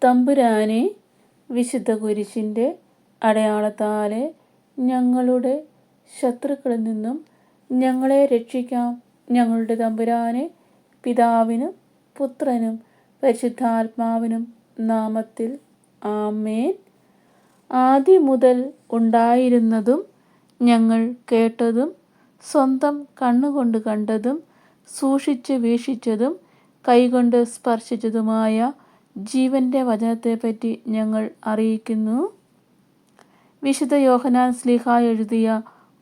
തമ്പുരാനെ, വിശുദ്ധ കുരിശിൻ്റെ അടയാളത്താലെ ഞങ്ങളുടെ ശത്രുക്കളിൽ നിന്നും ഞങ്ങളെ രക്ഷിക്കാം. ഞങ്ങളുടെ തമ്പുരാനെ, പിതാവിനും പുത്രനും പരിശുദ്ധാത്മാവിനും നാമത്തിൽ ആമേൻ. ആദ്യം മുതൽ ഉണ്ടായിരുന്നതും ഞങ്ങൾ കേട്ടതും സ്വന്തം കണ്ണുകൊണ്ട് കണ്ടതും സൂക്ഷിച്ച് വീക്ഷിച്ചതും കൈകൊണ്ട് സ്പർശിച്ചതുമായ ജീവൻ്റെ വചനത്തെപ്പറ്റി ഞങ്ങൾ അറിയിക്കുന്നു. വിശുദ്ധ യോഹന്നാൻ ശ്ലീഹാ എഴുതിയ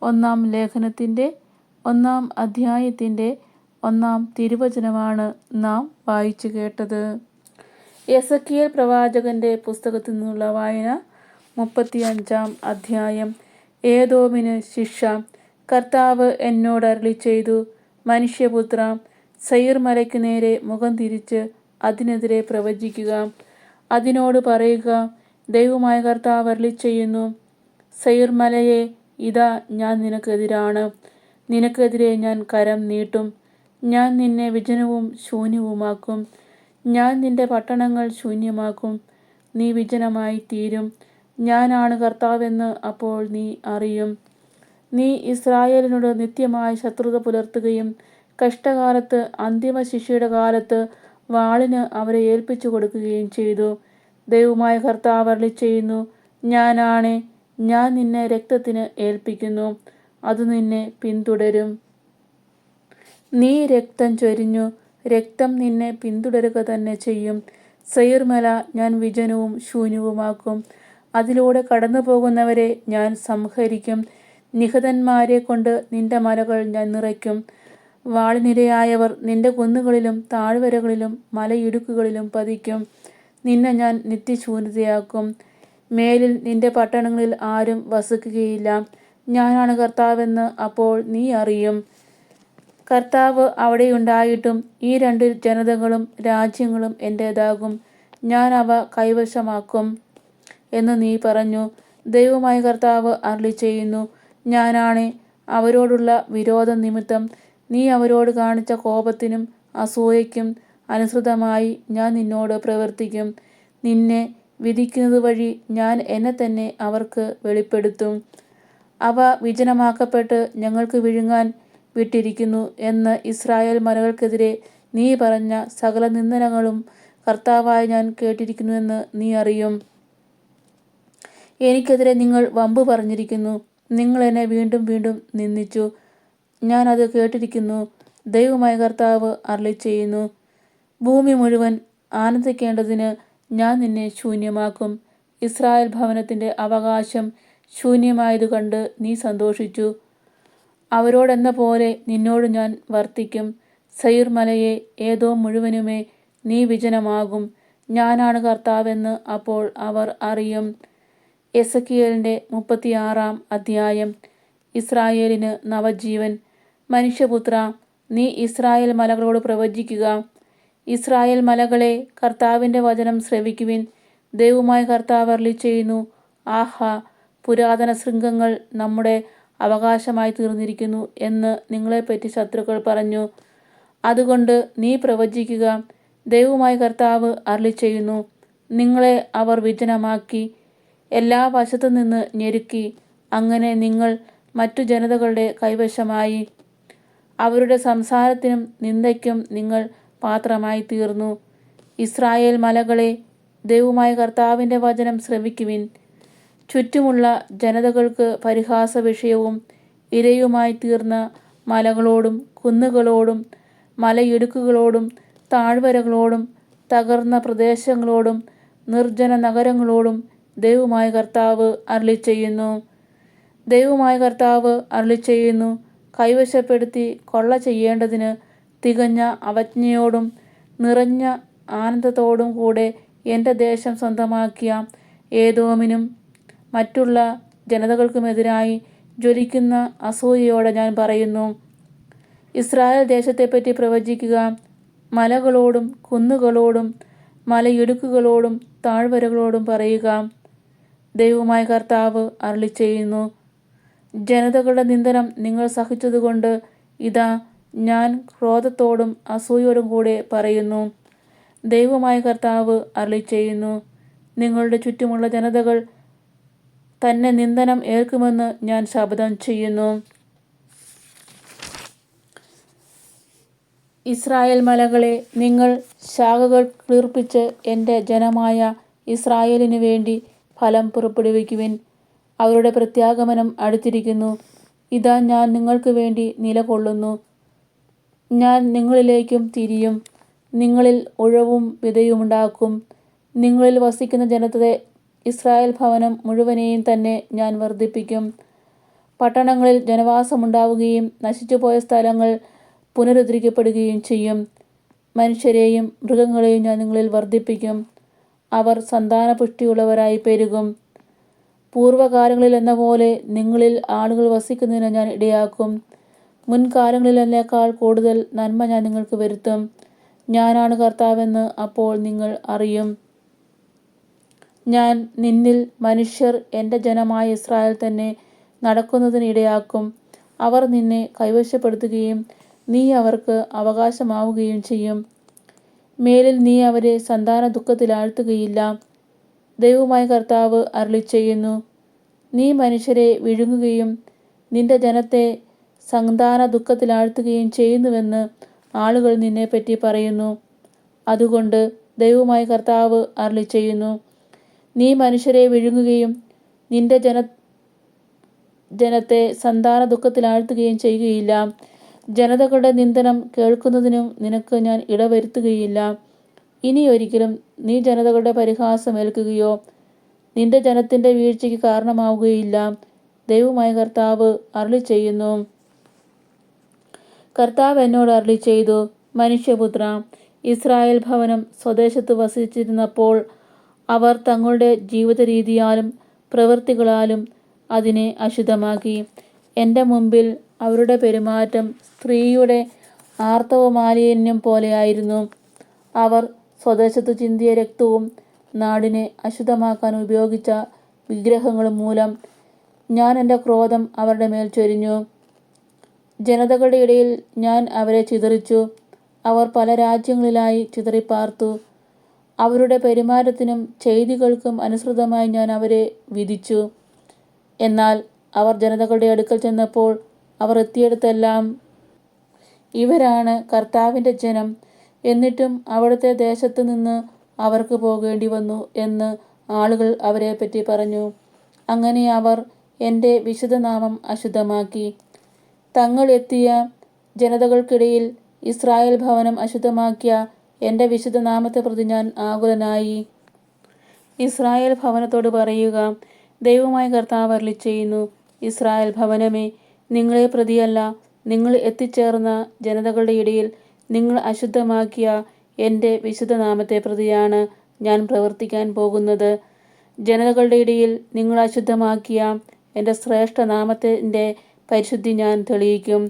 1-ാം ലേഖനത്തിൻ്റെ 1-ാം അധ്യായത്തിൻ്റെ 1-ാം തിരുവചനമാണ് നാം വായിച്ചു കേട്ടത്. എസെക്കിയേൽ പ്രവാചകൻ്റെ പുസ്തകത്തിൽ നിന്നുള്ള വായന. 35-ാം അധ്യായം. ഏദോമിന് ശിക്ഷ. കർത്താവ് എന്നോട് അരുളിച്ചെയ്തു, മനുഷ്യപുത്ര, സെയിർ മലയ്ക്ക് നേരെ മുഖം തിരിച്ച് അതിനെതിരെ പ്രവചിക്കുക. അതിനോട് പറയുക, ദൈവമായ കർത്താവ് അരുളിച്ചെയ്യുന്നു, സെയിർ മലയെ, ഇതാ ഞാൻ നിനക്കെതിരാണ്. നിനക്കെതിരെ ഞാൻ കരം നീട്ടും. ഞാൻ നിന്നെ വിജനവും ശൂന്യവുമാക്കും. ഞാൻ നിന്റെ പട്ടണങ്ങൾ ശൂന്യമാക്കും. നീ വിജനമായി തീരും. ഞാനാണ് കർത്താവെന്ന് അപ്പോൾ നീ അറിയും. നീ ഇസ്രായേലിനോട് നിത്യമായ ശത്രുത പുലർത്തുകയും കഷ്ടകാലത്ത്, അന്തിമ ശിക്ഷയുടെ കാലത്ത് വാളിന് അവരെ ഏൽപ്പിച്ചു കൊടുക്കുകയും ചെയ്തു. ദൈവമായ കർത്താവ് അരുളിച്ചെയ്യുന്നു, ഞാനാണ്. ഞാൻ നിന്നെ രക്തത്തിന് ഏൽപ്പിക്കുന്നു. അത് നിന്നെ പിന്തുടരും. നീ രക്തം ചൊരിഞ്ഞു. രക്തം നിന്നെ പിന്തുടരുക തന്നെ ചെയ്യും. സെയിർ മല ഞാൻ വിജനവും ശൂന്യവുമാക്കും. അതിലൂടെ കടന്നു പോകുന്നവരെ ഞാൻ സംഹരിക്കും. നിഹതന്മാരെ കൊണ്ട് നിന്റെ മലകൾ ഞാൻ നിറയ്ക്കും. വാളിനിരയായവർ നിന്റെ കുന്നുകളിലും താഴ്വരകളിലും മലയിടുക്കുകളിലും പതിക്കും. നിന്നെ ഞാൻ നിത്യശൂന്യതയാക്കും. മേലിൽ നിന്റെ പട്ടണങ്ങളിൽ ആരും വസിക്കുകയില്ല. ഞാനാണ് കർത്താവെന്ന് അപ്പോൾ നീ അറിയും. കർത്താവ് അവിടെയുണ്ടായിട്ടും ഈ 2 ജനതകളും രാജ്യങ്ങളും എൻ്റേതാകും. ഞാൻ അവ കൈവശമാക്കും എന്ന് നീ പറഞ്ഞു. ദൈവമായ കർത്താവ് അരുളിച്ചെയ്യുന്നു, ഞാനാണ്. അവരോടുള്ള വിരോധം നിമിത്തം നീ അവരോട് കാണിച്ച കോപത്തിനും അസൂയയ്ക്കും അനുസൃതമായി ഞാൻ നിന്നോട് പ്രവർത്തിക്കും. നിന്നെ വിധിക്കുന്നത് വഴി ഞാൻ എന്നെ തന്നെ അവർക്ക് വെളിപ്പെടുത്തും. അവ വിജനമാക്കപ്പെട്ട് ഞങ്ങൾക്ക് വിഴുങ്ങാൻ വിട്ടിരിക്കുന്നു എന്ന് ഇസ്രായേൽ മലകൾക്കെതിരെ നീ പറഞ്ഞ സകല നിന്ദനങ്ങളും കർത്താവായ ഞാൻ കേട്ടിരിക്കുന്നുവെന്ന് നീ അറിയും. എനിക്കെതിരെ നിങ്ങൾ വമ്പ് പറഞ്ഞിരിക്കുന്നു. നിങ്ങൾ എന്നെ വീണ്ടും വീണ്ടും നിന്ദിച്ചു. ഞാൻ അത് കേട്ടിരിക്കുന്നു. ദൈവമായ കർത്താവ് അരുളിച്ചെയ്യുന്നു, ഭൂമി മുഴുവൻ ആനന്ദിക്കേണ്ടതിന് ഞാൻ നിന്നെ ശൂന്യമാക്കും. ഇസ്രായേൽ ഭവനത്തിൻ്റെ അവകാശം ശൂന്യമായതു കണ്ട് നീ സന്തോഷിച്ചു. അവരോടെന്ന പോലെ നിന്നോട് ഞാൻ വർത്തിക്കും. സെയിർ മലയെ, ഏദോം മുഴുവനുമേ, നീ വിജനമാകും. ഞാനാണ് കർത്താവെന്ന് അപ്പോൾ അവർ അറിയും. എസെക്കിയേലിൻ്റെ 36-ാം അധ്യായം. ഇസ്രായേലിന് നവജീവൻ. മനുഷ്യപുത്ര, നീ ഇസ്രായേൽ മലകളോട് പ്രവചിക്കുക. ഇസ്രായേൽ മലകളെ, കർത്താവിൻ്റെ വചനം ശ്രവിക്കുവിൻ. ദൈവമായ കർത്താവ് അരുളിച്ചെയ്യുന്നു, ആഹാ, പുരാതന ശൃംഗങ്ങൾ നമ്മുടെ അവകാശമായി തീർന്നിരിക്കുന്നു എന്ന് നിങ്ങളെപ്പറ്റി ശത്രുക്കൾ പറഞ്ഞു. അതുകൊണ്ട് നീ പ്രവചിക്കുക. ദൈവമായ കർത്താവ് അരുളിച്ചെയ്യുന്നു, നിങ്ങളെ അവർ വിജനമാക്കി, എല്ലാ വശത്തു നിന്ന് ഞെരുക്കി. അങ്ങനെ നിങ്ങൾ മറ്റു ജനതകളുടെ കൈവശമായി. അവരുടെ സംസാരത്തിനും നിന്ദയ്ക്കും നിങ്ങൾ പാത്രമായി തീർന്നു. ഇസ്രായേൽ മലകളെ, ദൈവമായ കർത്താവിൻ്റെ വചനം ശ്രവിക്കുവിൻ. ചുറ്റുമുള്ള ജനതകൾക്ക് പരിഹാസ വിഷയവും ഇരയുമായി തീർന്ന മലകളോടും കുന്നുകളോടും മലയിടുക്കുകളോടും താഴ്വരകളോടും തകർന്ന പ്രദേശങ്ങളോടും നിർജ്ജന നഗരങ്ങളോടും ദൈവമായ കർത്താവ് അരുളിച്ചെയ്യുന്നു. ദൈവമായ കർത്താവ് അരുളിച്ചെയ്യുന്നു, കൈവശപ്പെടുത്തി കൊള്ള ചെയ്യേണ്ടതിന് തികഞ്ഞ അവജ്ഞയോടും നിറഞ്ഞ ആനന്ദത്തോടും കൂടെ എൻ്റെ ദേശം സ്വന്തമാക്കിയ ഏദോമിനും മറ്റുള്ള ജനതകൾക്കുമെതിരായി ജ്വലിക്കുന്ന അസൂയയോടെ ഞാൻ പറയുന്നു, ഇസ്രായേൽ ദേശത്തെപ്പറ്റി പ്രവചിക്കുക. മലകളോടും കുന്നുകളോടും മലയിടുക്കുകളോടും താഴ്വരകളോടും പറയുക, ദൈവമായ കർത്താവ് അരുളിച്ചെയ്യുന്നു, ജനതകളുടെ നിന്ദനം നിങ്ങൾ സഹിച്ചതുകൊണ്ട് ഇതാ ഞാൻ ക്രോധത്തോടും അസൂയയോടും കൂടെ പറയുന്നു. ദൈവമായ കർത്താവ് അരുളിച്ചെയ്യുന്നു, നിങ്ങളുടെ ചുറ്റുമുള്ള ജനതകൾ തന്നെ നിന്ദനം ഏൽക്കുമെന്ന് ഞാൻ ശപഥം ചെയ്യുന്നു. ഇസ്രായേൽ മലകളെ, നിങ്ങൾ ശാഖകൾ കിളിർപ്പിച്ച് എൻ്റെ ജനമായ ഇസ്രായേലിനു വേണ്ടി ഫലം പുറപ്പെടുവിക്കുവിൻ. അവരുടെ പ്രത്യാഗമനം അടുത്തിരിക്കുന്നു. ഇതാ, ഞാൻ നിങ്ങൾക്ക് വേണ്ടി നിലകൊള്ളുന്നു. ഞാൻ നിങ്ങളിലേക്കും തിരിയും. നിങ്ങളിൽ ഉഴവും വിതയുമുണ്ടാക്കും. നിങ്ങളിൽ വസിക്കുന്ന ജനത്തെ, ഇസ്രായേൽ ഭവനം മുഴുവനെയും തന്നെ ഞാൻ വർദ്ധിപ്പിക്കും. പട്ടണങ്ങളിൽ ജനവാസമുണ്ടാവുകയും നശിച്ചുപോയ സ്ഥലങ്ങൾ പുനരുദ്ധരിക്കപ്പെടുകയും ചെയ്യും. മനുഷ്യരെയും മൃഗങ്ങളെയും ഞാൻ നിങ്ങളിൽ വർദ്ധിപ്പിക്കും. അവർ സന്താനപുഷ്ടിയുള്ളവരായി പെരുകും. പൂർവ്വകാലങ്ങളിലെന്ന പോലെ നിങ്ങളിൽ ആളുകൾ വസിക്കുന്നതിന് ഞാൻ ഇടയാക്കും. മുൻകാലങ്ങളിലേക്കാൾ കൂടുതൽ നന്മ ഞാൻ നിങ്ങൾക്ക് വരുത്തും. ഞാനാണ് കർത്താവെന്ന് അപ്പോൾ നിങ്ങൾ അറിയും. ഞാൻ നിന്നിൽ മനുഷ്യർ എൻ്റെ ജനമായ ഇസ്രായേൽ തന്നെ നടക്കുന്നതിന് ഇടയാക്കും. അവർ നിന്നെ കൈവശപ്പെടുത്തുകയും നീ അവർക്ക് അവകാശമാവുകയും ചെയ്യും. മേലിൽ നീ അവരെ സന്താന ദുഃഖത്തിലാഴ്ത്തുകയില്ല. ദൈവമായ കർത്താവ് അരുളിച്ചെയ്യുന്നു. നീ മനുഷ്യരെ വിഴുങ്ങുകയും നിന്റെ ജനത്തെ സന്താന ദുഃഖത്തിലാഴ്ത്തുകയും ചെയ്യുന്നുവെന്ന് ആളുകൾ നിന്നെപ്പറ്റി പറയുന്നു. അതുകൊണ്ട് ദൈവമായ കർത്താവ് അരുളിച്ചെയ്യുന്നു, നീ മനുഷ്യരെ വിഴുങ്ങുകയും നിന്റെ ജനത്തെ സന്താന ദുഃഖത്തിലാഴ്ത്തുകയും ചെയ്യുകയില്ല. ജനതകളുടെ നിന്ദനം കേൾക്കുന്നതിനും നിനക്ക് ഞാൻ ഇടവരുത്തുകയില്ല. ഇനിയൊരിക്കലും നീ ജനതകളുടെ പരിഹാസം ഏൽക്കുകയോ നിന്റെ ജനത്തിൻ്റെ വീഴ്ചയ്ക്ക് കാരണമാവുകയില്ല. ദൈവമായ കർത്താവ് അരുളിച്ചെയ്യുന്നു. കർത്താവ് എന്നോട് അരുളിച്ചെയ്തു, മനുഷ്യപുത്രാ, ഇസ്രായേൽ ഭവനം സ്വദേശത്ത് വസിച്ചിരുന്നപ്പോൾ അവർ തങ്ങളുടെ ജീവിതരീതിയാലും പ്രവൃത്തികളാലും അതിനെ അശുദ്ധമാക്കി. എൻ്റെ മുമ്പിൽ അവരുടെ പെരുമാറ്റം സ്ത്രീയുടെ ആർത്തവമാലിന്യം പോലെയായിരുന്നു. അവർ സ്വദേശത്ത് ചിന്തിയ രക്തവും നാടിനെ അശുദ്ധമാക്കാൻ ഉപയോഗിച്ച വിഗ്രഹങ്ങളും മൂലം ഞാൻ എൻ്റെ ക്രോധം അവരുടെ മേൽ ചൊരിഞ്ഞു. ജനതകളുടെ ഇടയിൽ ഞാൻ അവരെ ചിതറിച്ചു. അവർ പല രാജ്യങ്ങളിലായി ചിതറിപ്പാർത്തു. അവരുടെ പെരുമാറ്റത്തിനും ചെയ്തികൾക്കും അനുസൃതമായി ഞാൻ അവരെ വിധിച്ചു. എന്നാൽ അവർ ജനതകളുടെ അടുക്കൽ ചെന്നപ്പോൾ അവർ എത്തിയിടത്തെല്ലാം, ഇവരാണ് കർത്താവിൻ്റെ ജനം, എന്നിട്ടും അവിടുത്തെ ദേശത്ത് നിന്ന് അവർക്ക് പോകേണ്ടി വന്നു എന്ന് ആളുകൾ അവരെപ്പറ്റി പറഞ്ഞു. അങ്ങനെ അവർ എൻ്റെ വിശുദ്ധനാമം അശുദ്ധമാക്കി. തങ്ങൾ എത്തിയ ജനതകൾക്കിടയിൽ ഇസ്രായേൽ ഭവനം അശുദ്ധമാക്കിയ എൻ്റെ വിശുദ്ധനാമത്തെ പ്രതി ഞാൻ ആകുലനായി. ഇസ്രായേൽ ഭവനത്തോട് പറയുക, ദൈവമായ കർത്താവ് അരുളിച്ചെയ്യുന്നു, ഇസ്രായേൽ ഭവനമേ, നിങ്ങളെ പ്രതിയല്ല, നിങ്ങൾ എത്തിച്ചേർന്ന ജനതകളുടെ ഇടയിൽ നിങ്ങൾ അശുദ്ധമാക്കിയ എൻ്റെ വിശുദ്ധനാമത്തെ പ്രതിയാണ് ഞാൻ പ്രവർത്തിക്കാൻ പോകുന്നത്. ജനതകളുടെ ഇടയിൽ നിങ്ങൾ അശുദ്ധമാക്കിയ എൻ്റെ ശ്രേഷ്ഠനാമത്തിൻ്റെ പരിശുദ്ധി ഞാൻ തെളിയിക്കും.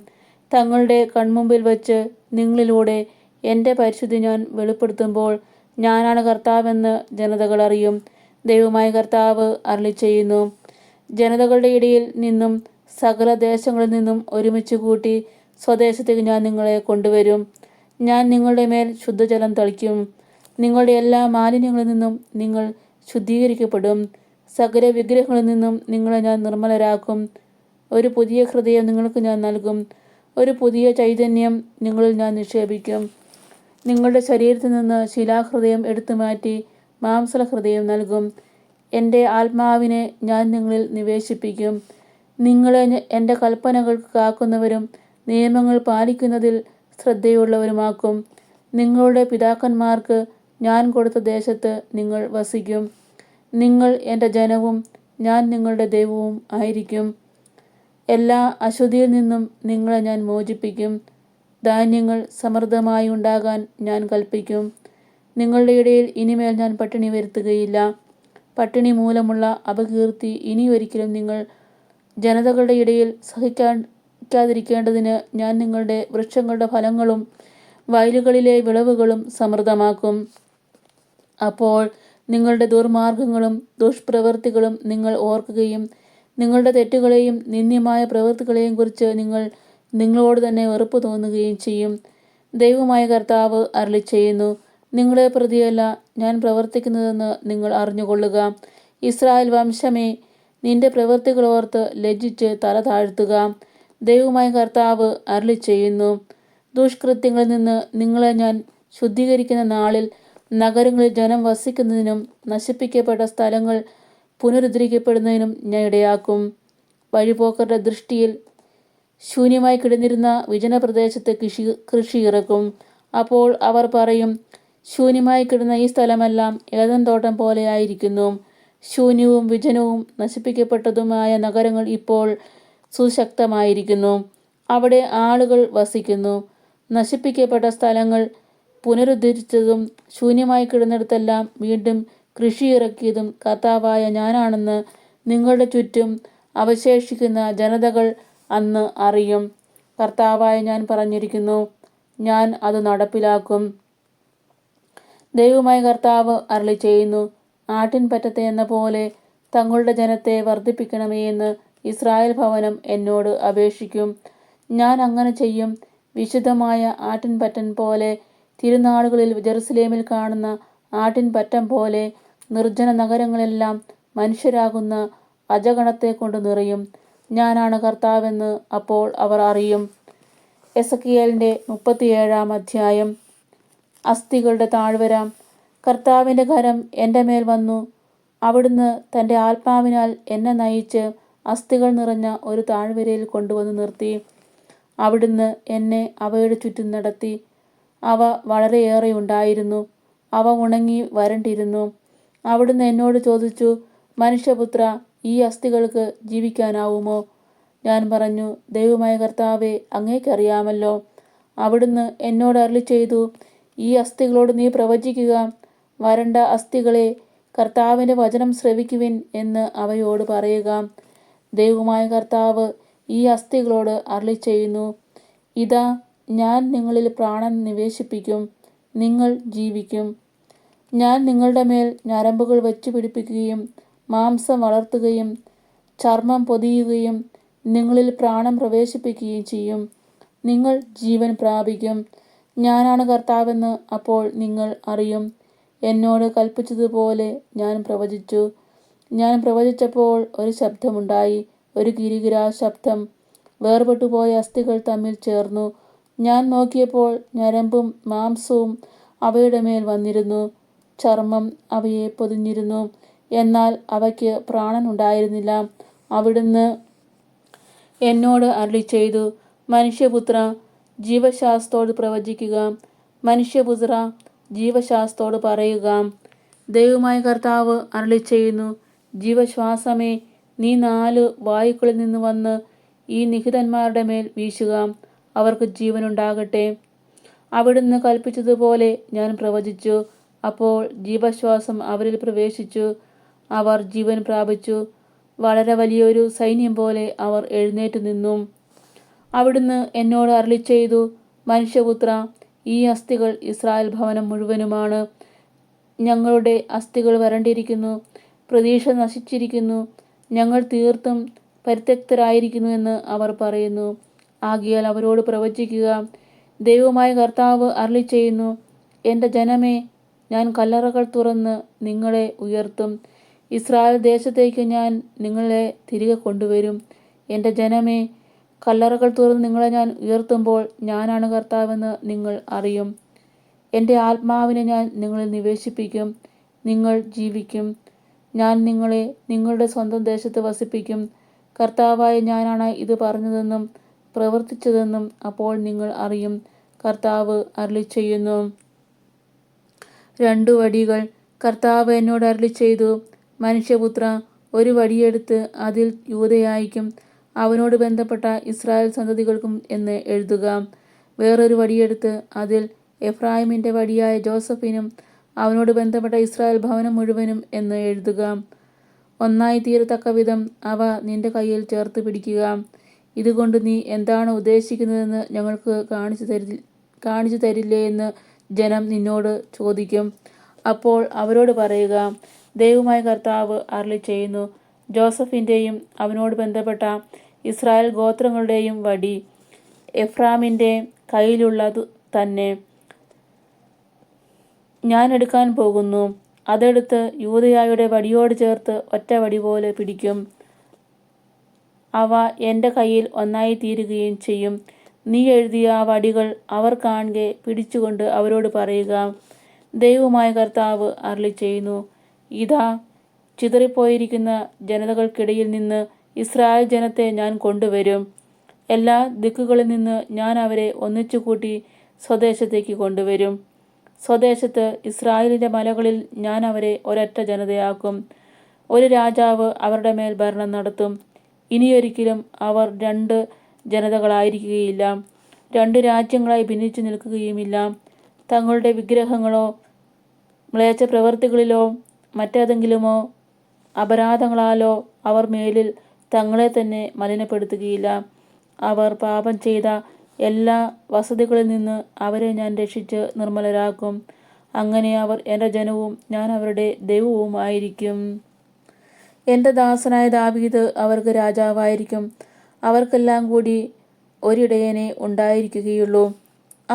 തങ്ങളുടെ കൺമുമ്പിൽ വച്ച് നിങ്ങളിലൂടെ എൻ്റെ പരിശുദ്ധി ഞാൻ വെളിപ്പെടുത്തുമ്പോൾ ഞാനാണ് കർത്താവെന്ന് ജനതകൾ അറിയും. ദൈവമായ കർത്താവ് അരുളിച്ചെയ്യുന്നു. ജനതകളുടെ ഇടയിൽ നിന്നും സകല ദേശങ്ങളിൽ നിന്നും ഒരുമിച്ച് കൂട്ടി സ്വദേശത്തേക്ക് ഞാൻ നിങ്ങളെ കൊണ്ടുവരും. ഞാൻ നിങ്ങളുടെ മേൽ ശുദ്ധജലം തളിക്കും. നിങ്ങളുടെ എല്ലാ മാലിന്യങ്ങളിൽ നിന്നും നിങ്ങൾ ശുദ്ധീകരിക്കപ്പെടും. സകല വിഗ്രഹങ്ങളിൽ നിന്നും നിങ്ങളെ ഞാൻ നിർമ്മലരാക്കും. ഒരു പുതിയ ഹൃദയം നിങ്ങൾക്ക് ഞാൻ നൽകും. ഒരു പുതിയ ചൈതന്യം നിങ്ങളിൽ ഞാൻ നിക്ഷേപിക്കും. നിങ്ങളുടെ ശരീരത്തിൽ നിന്ന് ശിലാഹൃദയം എടുത്തു മാറ്റി മാംസളഹൃദയം നൽകും. എൻ്റെ ആത്മാവിനെ ഞാൻ നിങ്ങളിൽ നിവേശിപ്പിക്കും. നിങ്ങളെ എൻ്റെ കൽപ്പനകൾ കാക്കുന്നവരും നിയമങ്ങൾ പാലിക്കുന്നതിൽ ശ്രദ്ധയുള്ളവരുമാക്കും. നിങ്ങളുടെ പിതാക്കന്മാർക്ക് ഞാൻ കൊടുത്ത ദേശത്ത് നിങ്ങൾ വസിക്കും. നിങ്ങൾ എൻ്റെ ജനവും ഞാൻ നിങ്ങളുടെ ദൈവവും ആയിരിക്കും. എല്ലാ അശുദ്ധിയിൽ നിന്നും നിങ്ങളെ ഞാൻ മോചിപ്പിക്കും. ധാന്യങ്ങൾ സമൃദ്ധമായി ഉണ്ടാകാൻ ഞാൻ കൽപ്പിക്കും. നിങ്ങളുടെ ഇടയിൽ ഇനിമേൽ ഞാൻ പട്ടിണി വരുത്തുകയില്ല. പട്ടിണി മൂലമുള്ള അപകീർത്തി ഇനിയൊരിക്കലും നിങ്ങൾ ജനതകളുടെ ഇടയിൽ സഹിക്കാതിരിക്കേണ്ടതിന് ഞാൻ നിങ്ങളുടെ വൃക്ഷങ്ങളുടെ ഫലങ്ങളും വയലുകളിലെ വിളവുകളും സമൃദ്ധമാക്കും. അപ്പോൾ നിങ്ങളുടെ ദുർമാർഗങ്ങളും ദുഷ്പ്രവൃത്തികളും നിങ്ങൾ ഓർക്കുകയും നിങ്ങളുടെ തെറ്റുകളെയും നിന്ദ്യമായ പ്രവൃത്തികളെയും കുറിച്ച് നിങ്ങളോട് തന്നെ വെറുപ്പ് തോന്നുകയും ചെയ്യും. ദൈവമായ കർത്താവ് അരുളിച്ചെയ്യുന്നു. നിങ്ങളെ പ്രതിയല്ല ഞാൻ പ്രവർത്തിക്കുന്നതെന്ന് നിങ്ങൾ അറിഞ്ഞുകൊള്ളുക. ഇസ്രായേൽ വംശമേ, നിന്റെ പ്രവൃത്തികൾ ഓർത്ത് ലജ്ജിച്ച് തല താഴ്ത്തുക. ദൈവമായ കർത്താവ് അരുളിച്ചെയ്യുന്നു, ദുഷ്കൃത്യങ്ങളിൽ നിന്ന് നിങ്ങളെ ഞാൻ ശുദ്ധീകരിക്കുന്ന നാളിൽ നഗരങ്ങളിൽ ജനം വസിക്കുന്നതിനും നശിപ്പിക്കപ്പെട്ട സ്ഥലങ്ങൾ പുനരുദ്ധരിക്കപ്പെടുന്നതിനും ഞാൻ ഇടയാക്കും. വഴിപോക്കരുടെ ദൃഷ്ടിയിൽ ശൂന്യമായി കിടന്നിരുന്ന വിജനപ്രദേശത്ത് കൃഷി ഇറക്കും. അപ്പോൾ അവർ പറയും, ശൂന്യമായി കിടന്ന ഈ സ്ഥലമെല്ലാം ഏദൻ തോട്ടം പോലെയായിരിക്കുന്നു. ശൂന്യവും വിജനവും നശിപ്പിക്കപ്പെട്ടതുമായ നഗരങ്ങൾ ഇപ്പോൾ സുശക്തമായിരിക്കുന്നു. അവിടെ ആളുകൾ വസിക്കുന്നു. നശിപ്പിക്കപ്പെട്ട സ്ഥലങ്ങൾ പുനരുദ്ധരിച്ചതും ശൂന്യമായി കിടന്നിടത്തെല്ലാം വീണ്ടും കൃഷി ഇറക്കിയതും കർത്താവായ ഞാനാണെന്ന് നിങ്ങളുടെ ചുറ്റും അവശേഷിക്കുന്ന ജനതകൾ അന്ന് അറിയും. കർത്താവായ ഞാൻ പറഞ്ഞിരിക്കുന്നു, ഞാൻ അത് നടപ്പിലാക്കും. ദൈവമായ കർത്താവ് അരുളിച്ചെയ്യുന്നു, ആട്ടിൻപറ്റത്തെ എന്ന പോലെ തങ്ങളുടെ ജനത്തെ വർദ്ധിപ്പിക്കണമേ എന്ന് ഇസ്രായേൽ ഭവനം എന്നോട് അപേക്ഷിക്കും. ഞാൻ അങ്ങനെ ചെയ്യും. വിശുദ്ധമായ ആട്ടിൻപറ്റം പോലെ, തിരുനാളുകളിൽ ജെറുസലേമിൽ കാണുന്ന ആട്ടിൻപറ്റം പോലെ നിർജ്ജന നഗരങ്ങളെല്ലാം മനുഷ്യരാകുന്ന അജഗണത്തെ കൊണ്ട് നിറയും. ഞാനാണ് കർത്താവെന്ന് അപ്പോൾ അവർ അറിയും. എസെക്കിയേലിൻ്റെ 37-ാം അധ്യായം. അസ്ഥികളുടെ താഴ്വര. കർത്താവിൻ്റെ കരം എൻ്റെ മേൽ വന്നു. അവിടുന്ന് തൻ്റെ ആത്മാവിനാൽ എന്നെ നയിച്ച് അസ്ഥികൾ നിറഞ്ഞ ഒരു താഴ്വരയിൽ കൊണ്ടുവന്ന് നിർത്തി. അവിടുന്ന് എന്നെ അവയുടെ ചുറ്റും നടത്തി. അവ വളരെയേറെ ഉണ്ടായിരുന്നു. അവ ഉണങ്ങി വരണ്ടിരുന്നു. അവിടുന്ന് എന്നോട് ചോദിച്ചു, മനുഷ്യപുത്ര, ഈ അസ്ഥികൾക്ക് ജീവിക്കാനാവുമോ? ഞാൻ പറഞ്ഞു, ദൈവമായ കർത്താവേ, അങ്ങേക്കറിയാമല്ലോ. അവിടുന്ന് എന്നോട് അരുളിച്ചെയ്തു, ഈ അസ്ഥികളോട് നീ പ്രവചിക്കുക. വരണ്ട അസ്ഥികളെ, കർത്താവിൻ്റെ വചനം ശ്രവിക്കുവിൻ എന്ന് അവയോട് പറയുക. ദൈവമായ കർത്താവ് ഈ അസ്ഥികളോട് അരുളിച്ചെയ്യുന്നു, ഇതാ, ഞാൻ നിങ്ങളിൽ പ്രാണൻ നിവേശിപ്പിക്കും. നിങ്ങൾ ജീവിക്കും. ഞാൻ നിങ്ങളുടെ മേൽ ഞരമ്പുകൾ വച്ചു പിടിപ്പിക്കുകയും മാംസം വളർത്തുകയും ചർമ്മം പൊതിയുകയും നിങ്ങളിൽ പ്രാണൻ പ്രവേശിപ്പിക്കുകയും ചെയ്യും. നിങ്ങൾ ജീവൻ പ്രാപിക്കും. ഞാനാണ് കർത്താവെന്ന് അപ്പോൾ നിങ്ങൾ അറിയും. എന്നോട് കൽപ്പിച്ചതുപോലെ ഞാൻ പ്രവചിച്ചു. ഞാൻ പ്രവചിച്ചപ്പോൾ ഒരു ശബ്ദമുണ്ടായി, ഒരു കിരികിരാ ശബ്ദം. വേർപെട്ടുപോയ അസ്ഥികൾ തമ്മിൽ ചേർന്നു. ഞാൻ നോക്കിയപ്പോൾ ഞരമ്പും മാംസവും അവയുടെ മേൽ വന്നിരുന്നു. ചർമ്മം അവയെ പൊതിഞ്ഞിരുന്നു, എന്നാൽ അവയ്ക്ക് പ്രാണൻ ഉണ്ടായിരുന്നില്ല. അവിടുന്ന് എന്നോട് അരുളിച്ചെയ്തു, മനുഷ്യപുത്ര, ജീവശ്വാസത്തോട് പ്രവചിക്കുക. മനുഷ്യപുത്ര, ജീവശ്വാസത്തോട് പറയുക. ദൈവമായ കർത്താവ് അരുളിച്ചെയ്യുന്നു, ജീവശ്വാസമേ, നീ 4 വായുക്കളിൽ നിന്ന് വന്ന് ഈ നിഹിതന്മാരുടെ മേൽ വീശുക. അവർക്ക് ജീവനുണ്ടാകട്ടെ. അവിടുന്ന് കൽപ്പിച്ചതുപോലെ ഞാൻ പ്രവചിച്ചു. അപ്പോൾ ജീവശ്വാസം അവരിൽ പ്രവേശിച്ചു. അവർ ജീവൻ പ്രാപിച്ചു. വളരെ വലിയൊരു സൈന്യം പോലെ അവർ എഴുന്നേറ്റ് നിന്നു. അവിടുന്ന് എന്നോട് അരുളിച്ചെയ്തു, മനുഷ്യപുത്ര, ഈ അസ്ഥികൾ ഇസ്രായേൽ ഭവനം മുഴുവനുമാണ്. ഞങ്ങളുടെ അസ്ഥികൾ വരണ്ടിരിക്കുന്നു. പ്രതീക്ഷ നശിച്ചിരിക്കുന്നു. ഞങ്ങൾ തീർത്തും പരിത്യക്തരായിരിക്കുന്നു എന്ന് അവർ പറയുന്നു. ആകയാൽ അവരോട് പ്രവചിക്കുക. ദൈവമായ കർത്താവ് അരുളിച്ചെയ്യുന്നു, എൻ്റെ ജനമേ, ഞാൻ കല്ലറകൾ തുറന്ന് നിങ്ങളെ ഉയർത്തും. ഇസ്രായേൽ ദേശത്തേക്ക് ഞാൻ നിങ്ങളെ തിരികെ കൊണ്ടുവരും. എൻ്റെ ജനമേ, കല്ലറകൾ തുറന്ന് നിങ്ങളെ ഞാൻ ഉയർത്തുമ്പോൾ ഞാനാണ് കർത്താവെന്ന് നിങ്ങൾ അറിയും. എൻ്റെ ആത്മാവിനെ ഞാൻ നിങ്ങളിൽ നിവേശിപ്പിക്കും. നിങ്ങൾ ജീവിക്കും. ഞാൻ നിങ്ങളെ നിങ്ങളുടെ സ്വന്തം ദേശത്ത് വസിപ്പിക്കും. കർത്താവായ ഞാനാണ് ഇത് പറഞ്ഞതെന്നും പ്രവർത്തിച്ചതെന്നും അപ്പോൾ നിങ്ങൾ അറിയും. കർത്താവ് അരുളിച്ചെയ്യുന്നു. 2 വടികൾ. കർത്താവ് എന്നോട് അരുളിച്ചെയ്തു, മനുഷ്യപുത്ര, ഒരു വടിയെടുത്ത് അതിൽ യൂദയായിക്കും അവനോട് ബന്ധപ്പെട്ട ഇസ്രായേൽ സന്തതികൾക്കും എന്ന് എഴുതുക. വേറൊരു വടിയെടുത്ത് അതിൽ എഫ്രായിമിൻ്റെ വടിയായ ജോസഫിനും അവനോട് ബന്ധപ്പെട്ട ഇസ്രായേൽ ഭവനം മുഴുവനും എന്ന് എഴുതുക. ഒന്നായി തീരത്തക്ക വിധം അവ നിന്റെ കയ്യിൽ ചേർത്ത് പിടിക്കുക. ഇതുകൊണ്ട് നീ എന്താണ് ഉദ്ദേശിക്കുന്നതെന്ന് ഞങ്ങൾക്ക് കാണിച്ചു തരില്ലേ എന്ന് ജനം നിന്നോട് ചോദിക്കും. അപ്പോൾ അവരോട് പറയുക, ദൈവമായ കർത്താവ് അരുളിച്ചെയ്യുന്നു, ജോസഫിൻ്റെയും അവനോട് ബന്ധപ്പെട്ട ഇസ്രായേൽ ഗോത്രങ്ങളുടെയും വടി എഫ്രാമിൻ്റെ കയ്യിലുള്ളതു തന്നെ. ഞാൻ എടുക്കാൻ പോകുന്നു. അതെടുത്ത് യൂദയായുടെ വടിയോട് ചേർത്ത് ഒറ്റ വടി പോലെ പിടിക്കും. അവ എൻ്റെ കയ്യിൽ ഒന്നായി തീരുകയും ചെയ്യും. നീ എഴുതിയ ആ വടികൾ അവർ കാണുകെ പിടിച്ചുകൊണ്ട് അവരോട് പറയുക, ദൈവമായ കർത്താവ് അരുളിച്ചെയ്യുന്നു, ഇതാ, ചിതറിപ്പോയിരിക്കുന്ന ജനതകൾക്കിടയിൽ നിന്ന് ഇസ്രായേൽ ജനത്തെ ഞാൻ കൊണ്ടുവരും. എല്ലാ ദിക്കുകളിൽ നിന്ന് ഞാൻ അവരെ ഒന്നിച്ചുകൂട്ടി സ്വദേശത്തേക്ക് കൊണ്ടുവരും. സ്വദേശത്ത് ഇസ്രായേലിൻ്റെ മലകളിൽ ഞാൻ അവരെ ഒരൊറ്റ ജനതയാക്കും. ഒരു രാജാവ് അവരുടെ മേൽ ഭരണം നടത്തും. ഇനിയൊരിക്കലും അവർ 2 ജനതകളായിരിക്കുകയില്ല, 2 രാജ്യങ്ങളായി ഭിന്നിച്ചു നിൽക്കുകയുമില്ല. തങ്ങളുടെ വിഗ്രഹങ്ങളോ മ്ലേച്ഛ പ്രവൃത്തികളിലോ മറ്റേതെങ്കിലുമോ അപരാധങ്ങളാലോ അവർ മേലിൽ തങ്ങളെ തന്നെ മലിനപ്പെടുത്തുകയില്ല. അവർ പാപം ചെയ്ത എല്ലാ വസതികളിൽ നിന്ന് അവരെ ഞാൻ രക്ഷിച്ച് നിർമ്മലരാക്കും. അങ്ങനെ അവർ എൻ്റെ ജനവും ഞാൻ അവരുടെ ദൈവവും ആയിരിക്കും. എൻ്റെ ദാസനായ ദാവീദ് അവർക്ക് രാജാവായിരിക്കും. അവർക്കെല്ലാം കൂടി ഒരിടയനേ ഉണ്ടായിരിക്കുകയുള്ളൂ.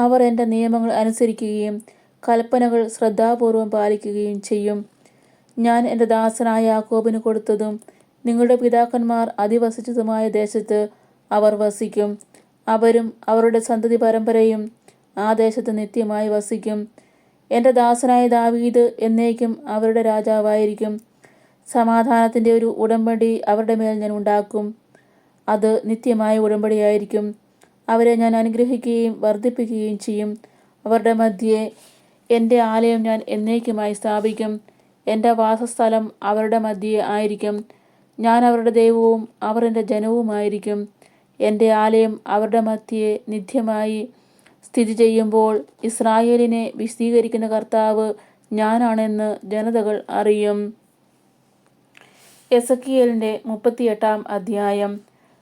അവർ എൻ്റെ നിയമങ്ങൾ അനുസരിക്കുകയും കൽപ്പനകൾ ശ്രദ്ധാപൂർവം പാലിക്കുകയും ചെയ്യും. ഞാൻ എൻ്റെ ദാസനായ യാക്കോബിന് കൊടുത്തതും നിങ്ങളുടെ പിതാക്കന്മാർ അധിവസിച്ചതുമായ ദേശത്ത് അവർ വസിക്കും. അവരും അവരുടെ സന്തതി പരമ്പരയും ആ ദേശത്ത് നിത്യമായി വസിക്കും. എൻ്റെ ദാസനായ ദാവീദ് എന്നേക്കും അവരുടെ രാജാവായിരിക്കും. സമാധാനത്തിൻ്റെ ഒരു ഉടമ്പടി അവരുടെ മേൽ ഞാൻ ഉണ്ടാക്കും. അത് നിത്യമായ ഉടമ്പടിയായിരിക്കും. അവരെ ഞാൻ അനുഗ്രഹിക്കുകയും വർദ്ധിപ്പിക്കുകയും ചെയ്യും. അവരുടെ മധ്യേ എൻ്റെ ആലയം ഞാൻ എന്നേക്കുമായി സ്ഥാപിക്കും. എൻ്റെ വാസസ്ഥലം അവരുടെ മധ്യേ ആയിരിക്കും. ഞാൻ അവരുടെ ദൈവവും അവർ എൻ്റെ ജനവുമായിരിക്കും. എൻ്റെ ആലയം അവരുടെ മധ്യേ നിത്യമായി സ്ഥിതി ചെയ്യുമ്പോൾ ഇസ്രായേലിനെ വിശദീകരിക്കുന്ന കർത്താവ് ഞാനാണെന്ന് ജനതകൾ അറിയും. എസെക്കിയേലിൻ്റെ 38-ാം അധ്യായം.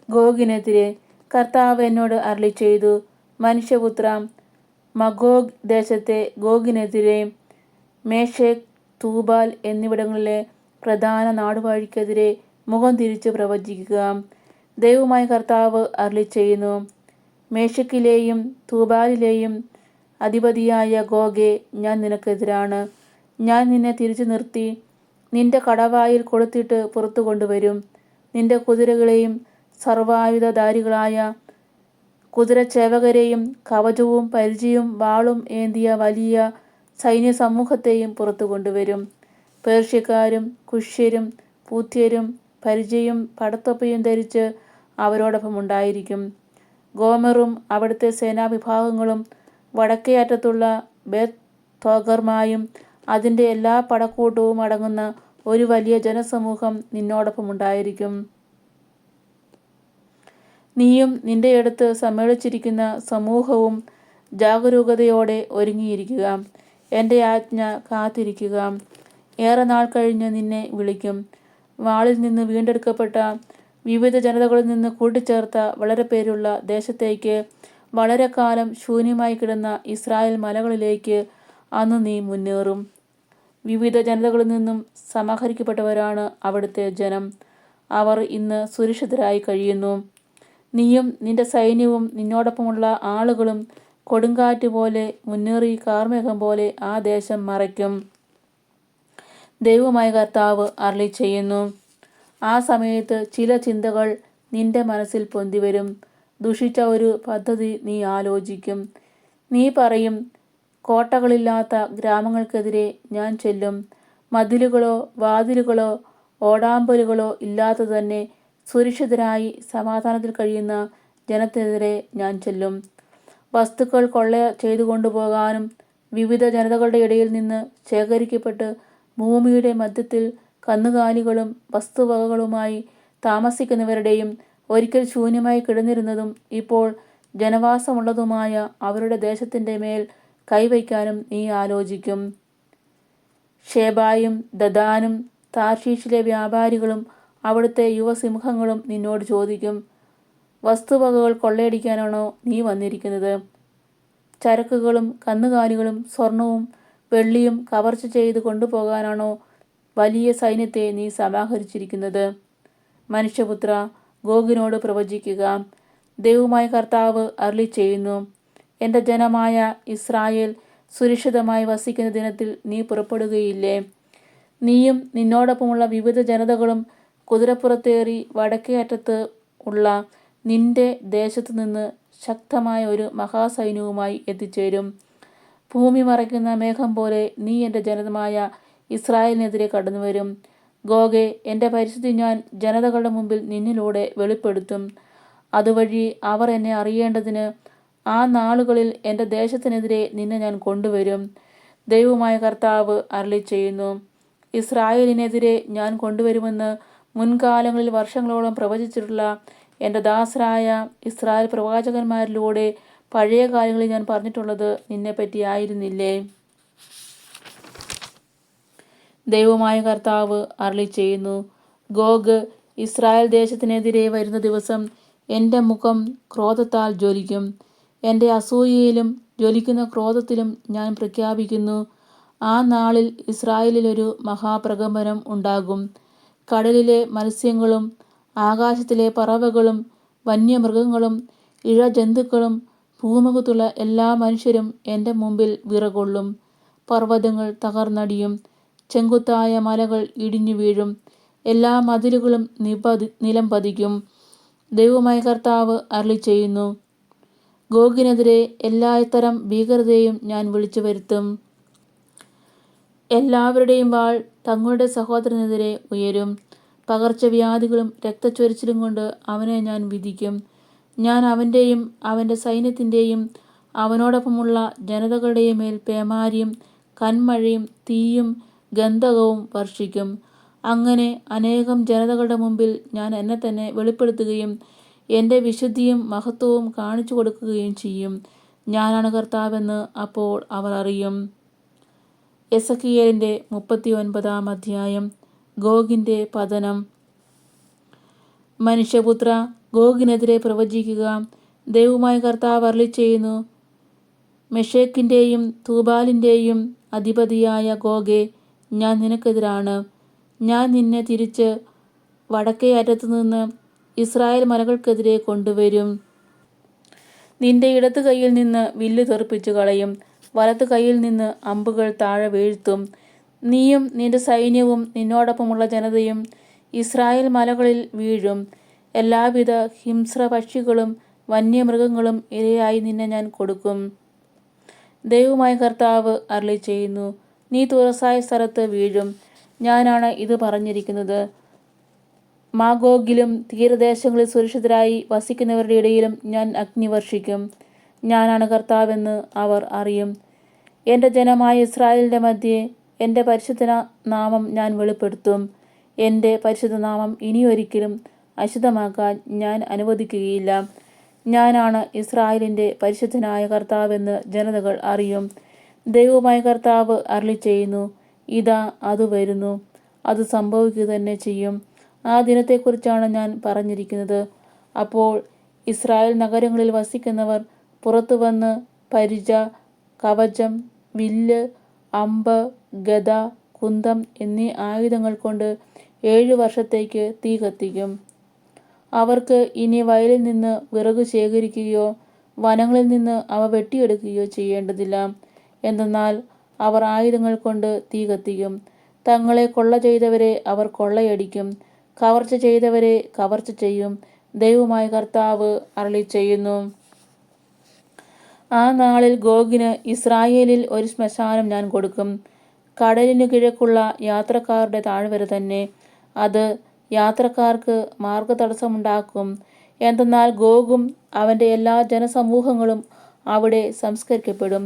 ഗോഗിനെതിരെ. കർത്താവ് എന്നോട് അരുളിച്ചെയ്തു, മനുഷ്യപുത്രാ, മഗോഗ് ദേശത്തെ ഗോഗിനെതിരെ, മേശേക്, തൂബാൽ എന്നിവിടങ്ങളിലെ പ്രധാന നാടുവാഴിക്കെതിരെ മുഖം തിരിച്ച് പ്രവചിക്കുക. ദൈവമായ കർത്താവ് അരുളിച്ചെയ്യുന്നു, മേശക്കിലെയും തൂബാലിലെയും അധിപതിയായ ഗോഗേ, ഞാൻ നിനക്കെതിരാണ്. ഞാൻ നിന്നെ തിരിച്ചു നിർത്തി നിന്റെ കടവായിൽ കൊളുത്തിട്ട് പുറത്തു കൊണ്ടുവരും. നിന്റെ കുതിരകളെയും സർവായുധധാരികളായ കുതിരച്ചേവകരെയും കവചവും പരിചയും വാളും ഏന്തിയ വലിയ സൈന്യസമൂഹത്തെയും പുറത്തു കൊണ്ടുവരും. പേർഷ്യക്കാരും കുഷ്യരും പൂത്യരും പരിചയും പടത്തൊപ്പയും ധരിച്ച് അവരോടൊപ്പം ഉണ്ടായിരിക്കും. ഗോമെറും അവിടുത്തെ സേനാവിഭാഗങ്ങളും വടക്കേ അറ്റത്തുള്ള ബേത്ത് തോഗർമായും അതിൻ്റെ എല്ലാ പടക്കൂട്ടവും അടങ്ങുന്ന ഒരു വലിയ ജനസമൂഹം നിന്നോടൊപ്പം ഉണ്ടായിരിക്കും. നീയും നിന്റെ അടുത്ത് സമ്മേളിച്ചിരിക്കുന്ന സമൂഹവും ജാഗരൂകതയോടെ ഒരുങ്ങിയിരിക്കുക. എൻ്റെ ആജ്ഞ കാത്തിരിക്കുക. ഏറെ നാൾ കഴിഞ്ഞ് നിന്നെ വിളിക്കും. വാളിൽ നിന്ന് വീണ്ടെടുക്കപ്പെട്ട വിവിധ ജനതകളിൽ നിന്ന് കൂട്ടിച്ചേർത്ത വളരെ പേരുള്ള ദേശത്തേക്ക്, വളരെ കാലം ശൂന്യമായി കിടന്ന ഇസ്രായേൽ മലകളിലേക്ക് അന്ന് നീ മുന്നേറും. വിവിധ ജനതകളിൽ നിന്നും സമാഹരിക്കപ്പെട്ടവരാണ് അവിടുത്തെ ജനം. അവർ ഇന്ന് സുരക്ഷിതരായി കഴിയുന്നു. നീയും നിന്റെ സൈന്യവും നിന്നോടൊപ്പമുള്ള ആളുകളും കൊടുങ്കാറ്റ് പോലെ മുന്നേറി കാർമേഘം പോലെ ആ ദേശം മറയ്ക്കും. ദൈവമായ കർത്താവ് അരുളിച്ചെയ്യുന്നു, ആ സമയത്ത് ചില ചിന്തകൾ നിന്റെ മനസ്സിൽ പൊന്തിവരും. ദുഷിച്ച ഒരു പദ്ധതി നീ ആലോചിക്കും. നീ പറയും, കോട്ടകളില്ലാത്ത ഗ്രാമങ്ങൾക്കെതിരെ ഞാൻ ചെല്ലും. മതിലുകളോ വാതിലുകളോ ഓടാമ്പലുകളോ ഇല്ലാതെ തന്നെ സുരക്ഷിതരായി സമാധാനത്തിൽ കഴിയുന്ന ജനത്തിനെതിരെ ഞാൻ ചെല്ലും. വസ്തുക്കൾ കൊള്ള ചെയ്തു കൊണ്ടുപോകാനും വിവിധ ജനതകളുടെ ഇടയിൽ നിന്ന് ശേഖരിക്കപ്പെട്ട് ഭൂമിയുടെ മധ്യത്തിൽ കന്നുകാലികളും വസ്തുവകകളുമായി താമസിക്കുന്നവരുടെയും ഒരിക്കൽ ശൂന്യമായി കിടന്നിരുന്നതും ഇപ്പോൾ ജനവാസമുള്ളതുമായ അവരുടെ ദേശത്തിൻ്റെ മേൽ കൈവയ്ക്കാനും നീ ആലോചിക്കും. ഷേബായും ദദാനും താർഷീഷിലെ വ്യാപാരികളും അവിടുത്തെ യുവസിംഹങ്ങളും നിന്നോട് ചോദിക്കും, വസ്തുവകകൾ കൊള്ളയടിക്കാനാണോ നീ വന്നിരിക്കുന്നത്? ചരക്കുകളും കന്നുകാലികളും സ്വർണവും വെള്ളിയും കവർച്ച ചെയ്ത് കൊണ്ടുപോകാനാണോ വലിയ സൈന്യത്തെ നീ സമാഹരിച്ചിരിക്കുന്നത്? മനുഷ്യപുത്ര, ഗോഗിനോട് പ്രവചിക്കുക. ദൈവമായ കർത്താവ് അരുളിച്ചെയ്യുന്നു, എൻ്റെ ജനമായ ഇസ്രായേൽ സുരക്ഷിതമായി വസിക്കുന്ന ദിനത്തിൽ നീ പുറപ്പെടുകയില്ലേ? നീയും നിന്നോടൊപ്പമുള്ള വിവിധ ജനതകളും കുതിരപ്പുറത്തേറി വടക്കേ അറ്റത്ത് ഉള്ള നിന്റെ ദേശത്തു നിന്ന് ശക്തമായ ഒരു മഹാസൈന്യവുമായി എത്തിച്ചേരും. ഭൂമി മറയ്ക്കുന്ന മേഘം പോലെ നീ എൻ്റെ ജനമായ ഇസ്രായേലിനെതിരെ കടന്നുവരും. ഗോഗേ, എൻ്റെ പരിശുദ്ധി ഞാൻ ജനതകളുടെ മുമ്പിൽ നിന്നിലൂടെ വെളിപ്പെടുത്തും. അതുവഴി അവർ എന്നെ അറിയേണ്ടതിന് ആ നാളുകളിൽ എൻ്റെ ദേശത്തിനെതിരെ നിന്നെ ഞാൻ കൊണ്ടുവരും. ദൈവമായ കർത്താവ് അരുളിച്ചെയ്യുന്നു. ഇസ്രായേലിനെതിരെ ഞാൻ കൊണ്ടുവരുമെന്ന് മുൻകാലങ്ങളിൽ വർഷങ്ങളോളം പ്രവചിച്ചിട്ടുള്ള എൻ്റെ ദാസരായ ഇസ്രായേൽ പ്രവാചകന്മാരിലൂടെ പഴയ കാലങ്ങളിൽ ഞാൻ പറഞ്ഞിട്ടുള്ളത് നിന്നെപ്പറ്റി ആയിരുന്നില്ലേ? ദൈവമായ കർത്താവ് അരുളിച്ചെയ്യുന്നു. ഗോഗ് ഇസ്രായേൽ ദേശത്തിനെതിരെ വരുന്ന ദിവസം എൻ്റെ മുഖം ക്രോധത്താൽ ജ്വലിക്കും. എൻ്റെ അസൂയയിലും ജ്വലിക്കുന്ന ക്രോധത്തിലും ഞാൻ പ്രഖ്യാപിക്കുന്നു, ആ നാളിൽ ഇസ്രായേലിൽ ഒരു മഹാപ്രകമ്പനം ഉണ്ടാകും. കടലിലെ മത്സ്യങ്ങളും ആകാശത്തിലെ പറവകളും വന്യമൃഗങ്ങളും ഇഴജന്തുക്കളും ഭൂമുഖത്തുള്ള എല്ലാ മനുഷ്യരും എൻ്റെ മുമ്പിൽ വിറകൊള്ളും. പർവ്വതങ്ങൾ തകർന്നടിയും, ചെങ്കുത്തായ മലകൾ ഇടിഞ്ഞു വീഴും, എല്ലാ മതിലുകളും നിലം പതിക്കും. ദൈവമായ കർത്താവ് അരുളിച്ചെയ്യുന്നു. ഗോഗിനെതിരെ എല്ലാത്തരം ഭീകരതയും ഞാൻ വിളിച്ചു വരുത്തും. എല്ലാവരുടെയും വാൾ തങ്ങളുടെ സഹോദരനെതിരെ ഉയരും. പകർച്ചവ്യാധികളും രക്തച്ചൊരിച്ചിലും കൊണ്ട് അവനെ ഞാൻ വിധിക്കും. ഞാൻ അവൻ്റെയും അവൻ്റെ സൈന്യത്തിൻ്റെയും അവനോടൊപ്പമുള്ള ജനതകളുടെയും മേൽ പേമാരിയും കന്മഴയും തീയും ഗന്ധകവും വർഷിക്കും. അങ്ങനെ അനേകം ജനതകളുടെ മുമ്പിൽ ഞാൻ എന്നെ തന്നെ വെളിപ്പെടുത്തുകയും എൻ്റെ വിശുദ്ധിയും മഹത്വവും കാണിച്ചു കൊടുക്കുകയും ചെയ്യും. ഞാനാണ് കർത്താവെന്ന് അപ്പോൾ അവർ അറിയും. എസെക്കിയേലിൻ്റെ 39-ാം അധ്യായം. ഗോഗിൻ്റെ പതനം. മനുഷ്യപുത്ര, ഗോഗിനെതിരെ പ്രവചിക്കുക. ദൈവമായ കർത്താവ് അരുളിച്ചെയ്യുന്നു. മെഷേക്കിൻ്റെയും തൂബാലിൻ്റെയും അധിപതിയായ ഗോഗേ, ഞാൻ നിനക്കെതിരാണ്. ഞാൻ നിന്നെ തിരിച്ച് വടക്കേ അറ്റത്തുനിന്ന് ഇസ്രായേൽ മലകൾക്കെതിരെ കൊണ്ടുവരും. നിന്റെ ഇടത്ത് കൈയിൽ നിന്ന് വില്ല് തെറിപ്പിച്ചു കളയും, വലത്ത് കൈയിൽ നിന്ന് അമ്പുകൾ താഴെ വീഴ്ത്തും. നീയും നിന്റെ സൈന്യവും നിന്നോടൊപ്പമുള്ള ജനതയും ഇസ്രായേൽ മലകളിൽ വീഴും. എല്ലാവിധ ഹിംസ്ര പക്ഷികളും വന്യമൃഗങ്ങളും ഇരയായി നിന്നെ ഞാൻ കൊടുക്കും. ദൈവമായ കർത്താവ് അരുളിച്ചെയ്യുന്നു. നീ തുറസായ സ്ഥലത്ത് വീഴും. ഞാനാണ് ഇത് പറഞ്ഞിരിക്കുന്നത്. മാഗോഗിലും തീരദേശങ്ങളിൽ സുരക്ഷിതരായി വസിക്കുന്നവരുടെ ഇടയിലും ഞാൻ അഗ്നി വർഷിക്കും. ഞാനാണ് കർത്താവെന്ന് അവർ അറിയും. എൻ്റെ ജനമായ ഇസ്രായേലിൻ്റെ മധ്യേ എൻ്റെ പരിശുദ്ധ നാമം ഞാൻ വെളിപ്പെടുത്തും. എൻ്റെ പരിശുദ്ധ നാമം ഇനിയൊരിക്കലും അശുദ്ധമാക്കാൻ ഞാൻ അനുവദിക്കുകയില്ല. ഞാനാണ് ഇസ്രായേലിൻ്റെ പരിശുദ്ധനായ കർത്താവെന്ന് ജനതകൾ അറിയും. ദൈവമായ കർത്താവ് അരുളിച്ചെയ്യുന്നു. ഇതാ അത് വരുന്നു, അത് സംഭവിക്കുക തന്നെ ചെയ്യും. ആ ദിനത്തെക്കുറിച്ചാണ് ഞാൻ പറഞ്ഞിരിക്കുന്നത്. അപ്പോൾ ഇസ്രായേൽ നഗരങ്ങളിൽ വസിക്കുന്നവർ പുറത്തു വന്ന് പരിച, കവചം, വില്ല്, അമ്പ്, ഗദ, കുന്തം എന്നീ ആയുധങ്ങൾ കൊണ്ട് 7 വർഷത്തേക്ക് തീ കത്തിക്കും. അവർക്ക് ഇനി വയലിൽ നിന്ന് വിറക് ശേഖരിക്കുകയോ വനങ്ങളിൽ നിന്ന് അവ വെട്ടിയെടുക്കുകയോ ചെയ്യേണ്ടതില്ല. എന്തെന്നാൽ അവർ ആയുധങ്ങൾ കൊണ്ട് തീ കത്തിക്കും. തങ്ങളെ കൊള്ള ചെയ്തവരെ അവർ കൊള്ളയടിക്കും, കവർച്ച ചെയ്തവരെ കവർച്ച ചെയ്യും. ദൈവമായ കർത്താവ് അരുളിച്ചെയ്യുന്നു. ആ നാളിൽ ഗോഗിന് ഇസ്രായേലിൽ ഒരു ശ്മശാനം ഞാൻ കൊടുക്കും. കടലിനു കിഴക്കുള്ള യാത്രക്കാരുടെ താഴ്വര തന്നെ. അത് യാത്രക്കാർക്ക് മാർഗതടസ്സമുണ്ടാക്കും. എന്തെന്നാൽ ഗോഗും അവൻ്റെ എല്ലാ ജനസമൂഹങ്ങളും അവിടെ സംസ്കരിക്കപ്പെടും.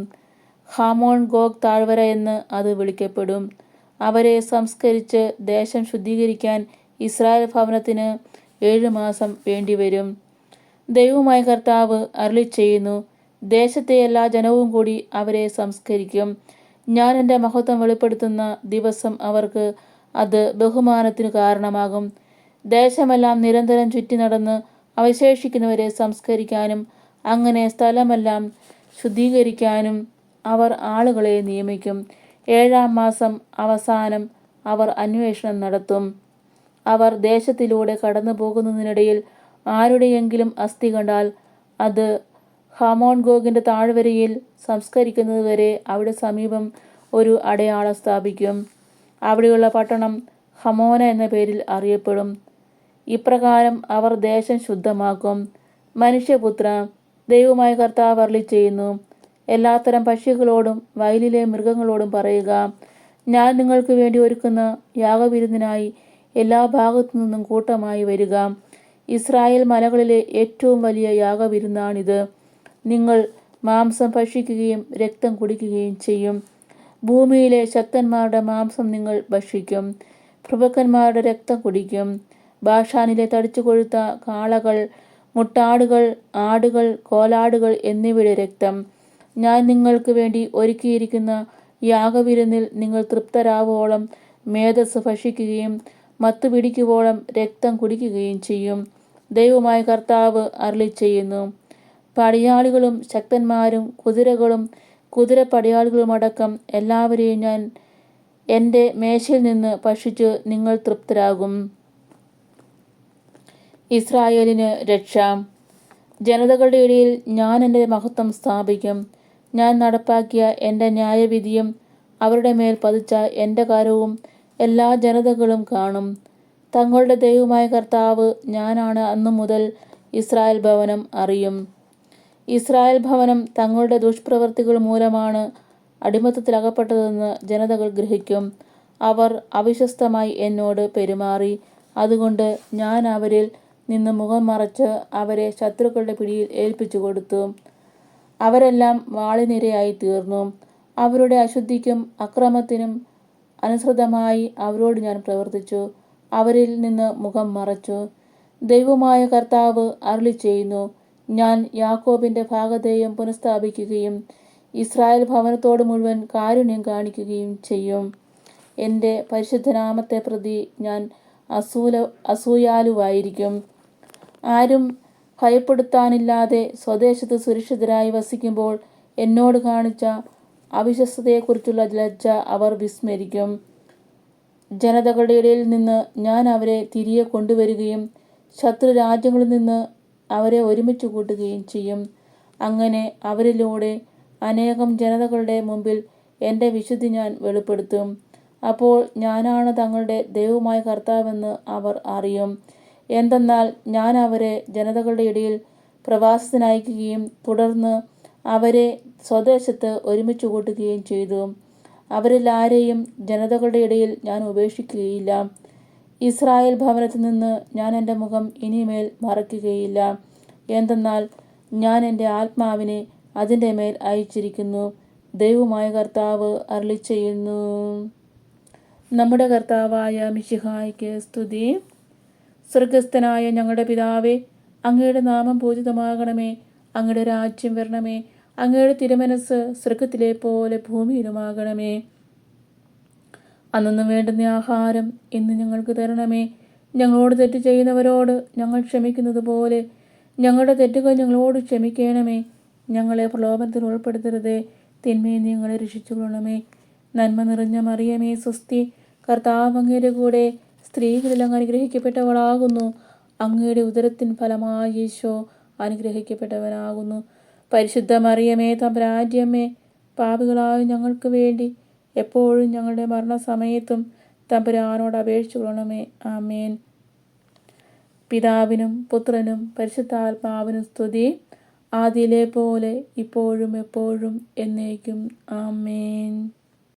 ഹാമോൺ ഗോഗ് താഴ്വര എന്ന് അത് വിളിക്കപ്പെടും. അവരെ സംസ്കരിച്ച് ദേശം ശുദ്ധീകരിക്കാൻ ഇസ്രായേൽ ഭവനത്തിന് 7 മാസം വേണ്ടിവരും. ദൈവമായ കർത്താവ് അരുളിച്ചെയ്യുന്നു. ദേശത്തെ എല്ലാ ജനവും കൂടി അവരെ സംസ്കരിക്കും. ഞാൻ എൻ്റെ മഹത്വം വെളിപ്പെടുത്തുന്ന ദിവസം അവർക്ക് അത് ബഹുമാനത്തിന് കാരണമാകും. ദേശമെല്ലാം നിരന്തരം ചുറ്റി നടന്ന് അവശേഷിക്കുന്നവരെ സംസ്കരിക്കാനും അങ്ങനെ സ്ഥലമെല്ലാം ശുദ്ധീകരിക്കാനും അവർ ആളുകളെ നിയമിക്കും. 7-ാം മാസം അവസാനം അവർ അന്വേഷണം നടത്തും. അവർ ദേശത്തിലൂടെ കടന്നു പോകുന്നതിനിടയിൽ ആരുടെയെങ്കിലും അസ്ഥി കണ്ടാൽ അത് ഹാമോൺ ഗോഗിൻ്റെ താഴ്വരയിൽ സംസ്കരിക്കുന്നതുവരെ അവിടെ സമീപം ഒരു അടയാളം സ്ഥാപിക്കും. അവിടെയുള്ള പട്ടണം ഹമോന എന്ന പേരിൽ അറിയപ്പെടും. ഇപ്രകാരം അവർ ദേശം ശുദ്ധമാക്കും. മനുഷ്യപുത്ര, ദൈവമായ കർത്താവ് അരുളിച്ചെയ്യുന്നു, എല്ലാത്തരം പക്ഷികളോടും വയലിലെ മൃഗങ്ങളോടും പറയുക, ഞാൻ നിങ്ങൾക്ക് വേണ്ടി ഒരുക്കുന്ന യാഗവിരുന്നിനായി എല്ലാ ഭാഗത്തു നിന്നും കൂട്ടമായി വരിക. ഇസ്രായേൽ മലകളിലെ ഏറ്റവും വലിയ യാഗവിരുന്നാണിത്. നിങ്ങൾ മാംസം ഭക്ഷിക്കുകയും രക്തം കുടിക്കുകയും ചെയ്യും. ഭൂമിയിലെ ശക്തന്മാരുടെ മാംസം നിങ്ങൾ ഭക്ഷിക്കും, പ്രഭുക്കന്മാരുടെ രക്തം കുടിക്കും. ബാഷാനിലെ തടിച്ചു കൊഴുത്ത കാളകൾ, മുട്ടാടുകൾ, ആടുകൾ, കോലാടുകൾ എന്നിവയുടെ രക്തം ഞാൻ നിങ്ങൾക്ക് വേണ്ടി ഒരുക്കിയിരിക്കുന്ന യാഗവിരുന്നിൽ നിങ്ങൾ തൃപ്തരാവോളം മേധസ് ഭക്ഷിക്കുകയും മത്തുപിടിക്കുവോളം രക്തം കുടിക്കുകയും ചെയ്യും. ദൈവമായ കർത്താവ് അരുളിച്ചെയ്യുന്നു, പടയാളികളും ശക്തന്മാരും കുതിരകളും കുതിരപ്പടയാളികളുമടക്കം എല്ലാവരെയും ഞാൻ എൻ്റെ മേശയിൽ നിന്ന് ഭക്ഷിച്ച് നിങ്ങൾ തൃപ്തരാകും. ഇസ്രായേലിന് രക്ഷ. ജനതകളുടെ ഇടയിൽ ഞാൻ എൻ്റെ മഹത്വം സ്ഥാപിക്കും. ഞാൻ നടപ്പാക്കിയ എൻ്റെ ന്യായവിധിയും അവരുടെ മേൽ പതിച്ച എൻ്റെ കരവും എല്ലാ ജനതകളും കാണും. തങ്ങളുടെ ദൈവമായ കർത്താവ് ഞാനാണ് അന്നു മുതൽ ഇസ്രായേൽ ഭവനം അറിയും. ഇസ്രായേൽ ഭവനം തങ്ങളുടെ ദുഷ്പ്രവൃത്തികൾ മൂലമാണ് അടിമത്തത്തിലകപ്പെട്ടതെന്ന് ജനതകൾ ഗ്രഹിക്കും. അവർ അവിശ്വസ്തമായി എന്നോട് പെരുമാറി. അതുകൊണ്ട് ഞാൻ അവരിൽ നിന്ന് മുഖം മറച്ച് അവരെ ശത്രുക്കളുടെ പിടിയിൽ ഏൽപ്പിച്ചു കൊടുത്തു. അവരെല്ലാം വാളിനിരയായി തീർന്നു. അവരുടെ അശുദ്ധിക്കും അക്രമത്തിനും അനുസൃതമായി അവരോട് ഞാൻ പ്രവർത്തിച്ചു, അവരിൽ നിന്ന് മുഖം മറച്ചു. ദൈവമായ കർത്താവ് അരുളിച്ചെയ്യുന്നു, ഞാൻ യാക്കോബിൻ്റെ ഭാഗധേയം പുനഃസ്ഥാപിക്കുകയും ഇസ്രായേൽ ഭവനത്തോട് മുഴുവൻ കാരുണ്യം കാണിക്കുകയും ചെയ്യും. എൻ്റെ പരിശുദ്ധനാമത്തെ പ്രതി ഞാൻ അസൂയാലുവായിരിക്കും. ആരും ഭയപ്പെടുത്താനില്ലാതെ സ്വദേശത്ത് സുരക്ഷിതരായി വസിക്കുമ്പോൾ എന്നോട് കാണിച്ച അവിശ്വസ്തതയെക്കുറിച്ചുള്ള ലജ്ജ അവർ വിസ്മരിക്കും. ജനതകളുടെ ഇടയിൽ നിന്ന് ഞാൻ അവരെ തിരികെ കൊണ്ടുവരികയും ശത്രു രാജ്യങ്ങളിൽ നിന്ന് അവരെ ഒരുമിച്ച് കൂട്ടുകയും ചെയ്യും. അങ്ങനെ അവരിലൂടെ അനേകം ജനതകളുടെ മുമ്പിൽ എൻ്റെ വിശുദ്ധി ഞാൻ വെളിപ്പെടുത്തും. അപ്പോൾ ഞാനാണ് തങ്ങളുടെ ദൈവമായ കർത്താവെന്ന് അവർ അറിയും. എന്തെന്നാൽ ഞാൻ അവരെ ജനതകളുടെ ഇടയിൽ പ്രവാസത്തിനയക്കുകയും തുടർന്ന് അവരെ സ്വദേശത്ത് ഒരുമിച്ച് കൂട്ടുകയും ചെയ്തു. അവരിൽ ആരെയും ജനതകളുടെ ഇടയിൽ ഞാൻ ഉപേക്ഷിക്കുകയില്ല. ഇസ്രായേൽ ഭവനത്തിൽ നിന്ന് ഞാൻ എൻ്റെ മുഖം ഇനിമേൽ മറയ്ക്കുകയില്ല. എന്തെന്നാൽ ഞാൻ എൻ്റെ ആത്മാവിനെ അതിൻ്റെ മേൽ അയച്ചിരിക്കുന്നു. ദൈവമായ കർത്താവ് അരുളിച്ചെയ്യുന്നു. നമ്മുടെ കർത്താവായ മിശിഹായ്ക്ക് സ്തുതി. സ്വർഗസ്ഥനായ ഞങ്ങളുടെ പിതാവേ, അങ്ങയുടെ നാമം പൂജിതമാകണമേ. അങ്ങയുടെ രാജ്യം വരണമേ. അങ്ങയുടെ തിരുമനസ് സ്വർഗത്തിലെ പോലെ ഭൂമിയിലുമാകണമേ. അന്നു വേണ്ടുന്ന ആഹാരം ഇന്ന് ഞങ്ങൾക്ക് തരണമേ. ഞങ്ങളോട് തെറ്റ് ചെയ്യുന്നവരോട് ഞങ്ങൾ ക്ഷമിക്കുന്നത് പോലെ ഞങ്ങളുടെ തെറ്റുകൾ ഞങ്ങളോട് ക്ഷമിക്കണമേ. ഞങ്ങളെ പ്രലോഭനത്തിൽ ഉൾപ്പെടുത്തരുതേ, തിന്മയിൽ ഞങ്ങളെ രക്ഷിച്ചുകൊള്ളണമേ. നന്മ നിറഞ്ഞ മറിയമേ സ്വസ്തി, കർത്താവ് അങ്ങയുടെ കൂടെ സ്ത്രീകളിൽ അങ്ങ് അനുഗ്രഹിക്കപ്പെട്ടവളാകുന്നു. അങ്ങയുടെ ഉദരത്തിൻ ഫലമായി ഈശോ അനുഗ്രഹിക്കപ്പെട്ടവനാകുന്നു. പരിശുദ്ധ മറിയമേ തമ്പുരാന്റെ അമ്മേ, പാപികളായ ഞങ്ങൾക്ക് വേണ്ടി എപ്പോഴും ഞങ്ങളുടെ മരണസമയത്തും തമ്പുരാനോട് അപേക്ഷിച്ചുകൊള്ളണമേ. ആമേൻ. പിതാവിനും പുത്രനും പരിശുദ്ധാത്മാവിനും സ്തുതി, ആദിയിലെ പോലെ ഇപ്പോഴും എപ്പോഴും എന്നേക്കും. ആമേൻ.